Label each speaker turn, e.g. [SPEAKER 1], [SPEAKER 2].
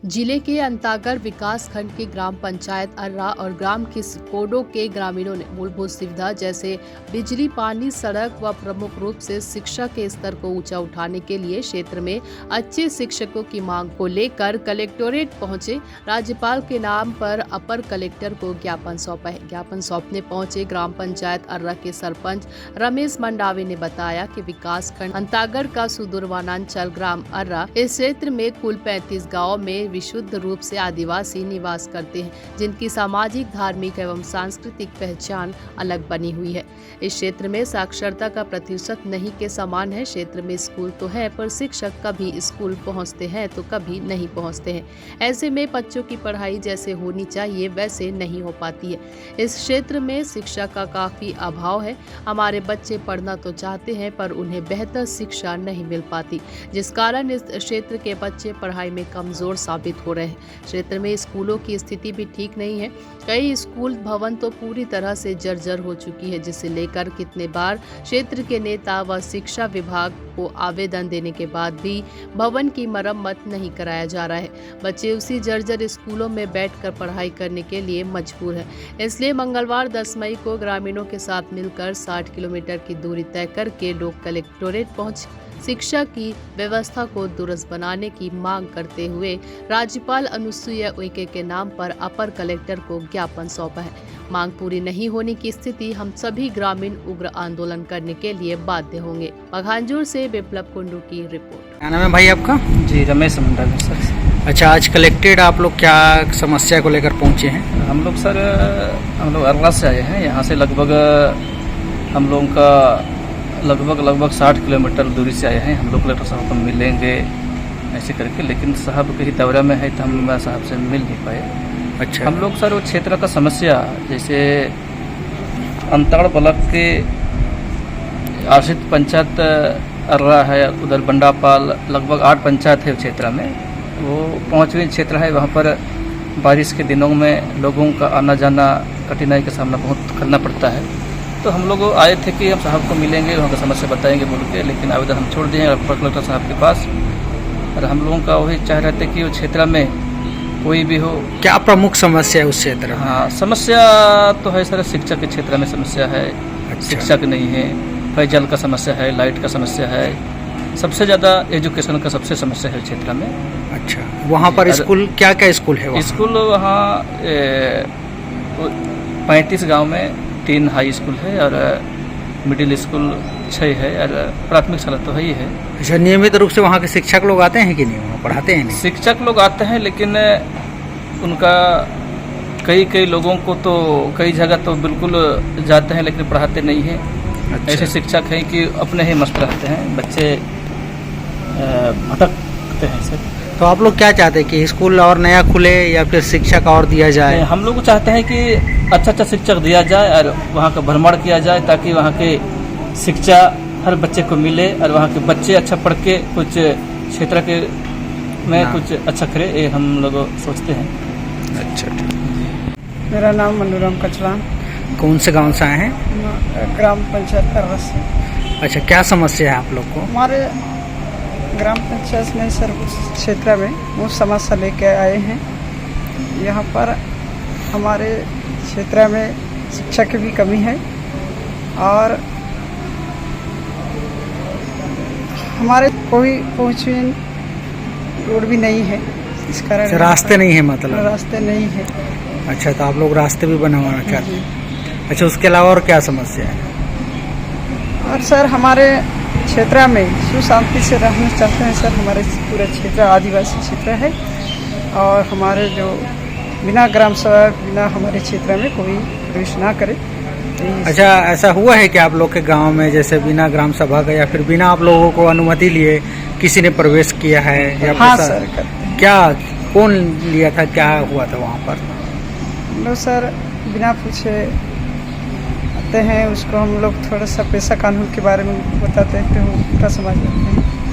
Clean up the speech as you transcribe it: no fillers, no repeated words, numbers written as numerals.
[SPEAKER 1] जिले के अंतागढ़ विकास खंड के ग्राम पंचायत अर्रा और ग्राम किसकोडो के ग्रामीणों ने मूलभूत सुविधा जैसे बिजली, पानी, सड़क व प्रमुख रूप से शिक्षा के स्तर को ऊंचा उठाने के लिए क्षेत्र में अच्छे शिक्षकों की मांग को लेकर कलेक्टोरेट पहुंचे। राज्यपाल के नाम पर अपर कलेक्टर को ज्ञापन सौंपा है। ज्ञापन सौंपने पहुंचे ग्राम पंचायत अर्रा के सरपंच रमेश मंडावी ने बताया कि विकास खंड अंतागढ़ का सुदूर वनांचल ग्राम अर्रा इस क्षेत्र में कुल 35 गाँव में विशुद्ध रूप से आदिवासी निवास करते हैं, जिनकी सामाजिक, धार्मिक एवं सांस्कृतिक पहचान अलग बनी हुई है। इस क्षेत्र में साक्षरता का प्रतिशत नहीं के समान है। क्षेत्र में स्कूल तो है पर शिक्षक कभी स्कूल पहुंचते हैं तो कभी नहीं पहुंचते हैं। ऐसे में बच्चों की पढ़ाई जैसे होनी चाहिए वैसे नहीं हो पाती है। इस क्षेत्र में शिक्षा का काफी अभाव है। हमारे बच्चे पढ़ना तो चाहते हैं पर उन्हें बेहतर शिक्षा नहीं मिल पाती, जिस कारण इस क्षेत्र के बच्चे पढ़ाई में कमजोर साबित हो रहे हैं। क्षेत्र में स्कूलों की स्थिति भी ठीक नहीं है। कई स्कूल भवन तो पूरी तरह से जर्जर हो चुकी है, जिसे लेकर कितने बार क्षेत्र के नेता व शिक्षा विभाग को आवेदन देने के बाद भी भवन की मरम्मत नहीं कराया जा रहा है। बच्चे उसी जर्जर स्कूलों में बैठकर पढ़ाई करने के लिए मजबूर है। इसलिए मंगलवार 10 मई को ग्रामीणों के साथ मिलकर 60 किलोमीटर की दूरी तय करके लोग कलेक्टोरेट पहुंच शिक्षा की व्यवस्था को दुरुस्त बनाने की मांग करते हुए राज्यपाल अनुसुईया उइके के नाम पर अपर कलेक्टर को ज्ञापन सौंपा है। मांग पूरी नहीं होने की स्थिति हम सभी ग्रामीण उग्र आंदोलन करने के लिए बाध्य होंगे। पखांजूर से विप्लव कुंडू की रिपोर्ट।
[SPEAKER 2] क्या नाम है भाई आपका?
[SPEAKER 3] जी, रमेश मंडावी सर।
[SPEAKER 2] अच्छा, आज कलेक्टेड आप लोग क्या समस्या को लेकर पहुंचे हैं?
[SPEAKER 3] हम लोग अर्रा से आए हैं। यहाँ से लगभग हम लोगों का लगभग 60 किलोमीटर दूरी से आए हैं। हम लोग कलेक्टर साहब को मिलेंगे ऐसे करके, लेकिन साहब कहीं दौरा में है तो हम साहब से मिल नहीं पाए।
[SPEAKER 2] अच्छा,
[SPEAKER 3] हम लोग सर वो क्षेत्र का समस्या जैसे अंतागढ़ ब्लॉक के आश्रित पंचायत अर्रा है, उधर बंडापाल, लगभग 8 पंचायत है क्षेत्र में। वो 5वीं क्षेत्र है। वहाँ पर बारिश के दिनों में लोगों का आना जाना कठिनाई का सामना बहुत करना पड़ता है। तो हम लोग आए थे कि हम साहब को मिलेंगे, वहाँ का समस्या बताएंगे बोल के, लेकिन आवेदन हम छोड़ दिए अपर कलेक्टर साहब के पास। और हम लोगों का वही चाह रहे थे कि वो क्षेत्र में कोई भी हो।
[SPEAKER 2] क्या प्रमुख समस्या है उस क्षेत्र में?
[SPEAKER 3] हाँ, समस्या तो है सर, शिक्षा के क्षेत्र में समस्या है।
[SPEAKER 2] अच्छा।
[SPEAKER 3] शिक्षक नहीं है, पेयजल का समस्या है, लाइट का समस्या है। सबसे ज़्यादा एजुकेशन का सबसे समस्या है क्षेत्र में।
[SPEAKER 2] अच्छा, वहाँ पर स्कूल क्या क्या स्कूल है?
[SPEAKER 3] स्कूल वहाँ 35 गांव में 3 हाई स्कूल है और मिडिल स्कूल 6 है और प्राथमिक शाला तो है ही है।
[SPEAKER 2] अच्छा, नियमित रूप से वहाँ के शिक्षक लोग आते हैं कि नहीं? वहाँ पढ़ाते हैं नहीं?
[SPEAKER 3] शिक्षक लोग आते हैं, लेकिन उनका कई लोगों को तो कई जगह तो बिल्कुल जाते हैं लेकिन पढ़ाते नहीं हैं।
[SPEAKER 2] अच्छा।
[SPEAKER 3] ऐसे शिक्षक हैं कि अपने ही मस्त रहते हैं, बच्चे भटकते हैं सर।
[SPEAKER 2] तो आप लोग क्या चाहते हैं कि स्कूल और नया खुले या फिर शिक्षक और दिया जाए?
[SPEAKER 3] हम लोग चाहते हैं कि अच्छा शिक्षक दिया जाए और वहाँ का भ्रमण किया जाए, ताकि वहाँ के शिक्षा हर बच्चे को मिले और वहाँ के बच्चे अच्छा पढ़ के कुछ क्षेत्र के में कुछ अच्छा करे, ये हम लोग सोचते हैं।
[SPEAKER 2] अच्छा,
[SPEAKER 4] मेरा नाम मनोरम कचलान।
[SPEAKER 2] कौन से गांव से आए हैं?
[SPEAKER 4] ग्राम पंचायत अर्रा से।
[SPEAKER 2] अच्छा, क्या समस्या है आप लोग को?
[SPEAKER 4] हमारे ग्राम पंचायत में सर उस क्षेत्र में वो समस्या लेके आए हैं। यहाँ पर हमारे क्षेत्र में शिक्षा की भी कमी है और हमारे कोई पहुँचवी रोड भी नहीं है, इस कारण
[SPEAKER 2] रास्ते नहीं है, मतलब
[SPEAKER 4] रास्ते नहीं है।
[SPEAKER 2] अच्छा, तो आप लोग रास्ते भी बनवाना चाहते हैं? अच्छा, उसके अलावा और क्या समस्या है?
[SPEAKER 4] और सर हमारे क्षेत्र में सुख शांति से रहना चाहते हैं सर। हमारे पूरा क्षेत्र आदिवासी क्षेत्र है और हमारे जो बिना ग्राम सभा, बिना हमारे क्षेत्र में कोई प्रवेश ना करे।
[SPEAKER 2] अच्छा, ऐसा हुआ है कि आप लोग के गांव में जैसे बिना ग्राम सभा का या फिर बिना आप लोगों को अनुमति लिए किसी ने प्रवेश किया है? या
[SPEAKER 4] हाँ सर, करते हैं।
[SPEAKER 2] क्या, कौन लिया था, क्या हुआ था वहाँ पर?
[SPEAKER 4] लो सर, बिना पूछे आते हैं, उसको हम लोग थोड़ा सा पैसा कानून के बारे में बताते हैं तो उल्टा समझ लेते हैं।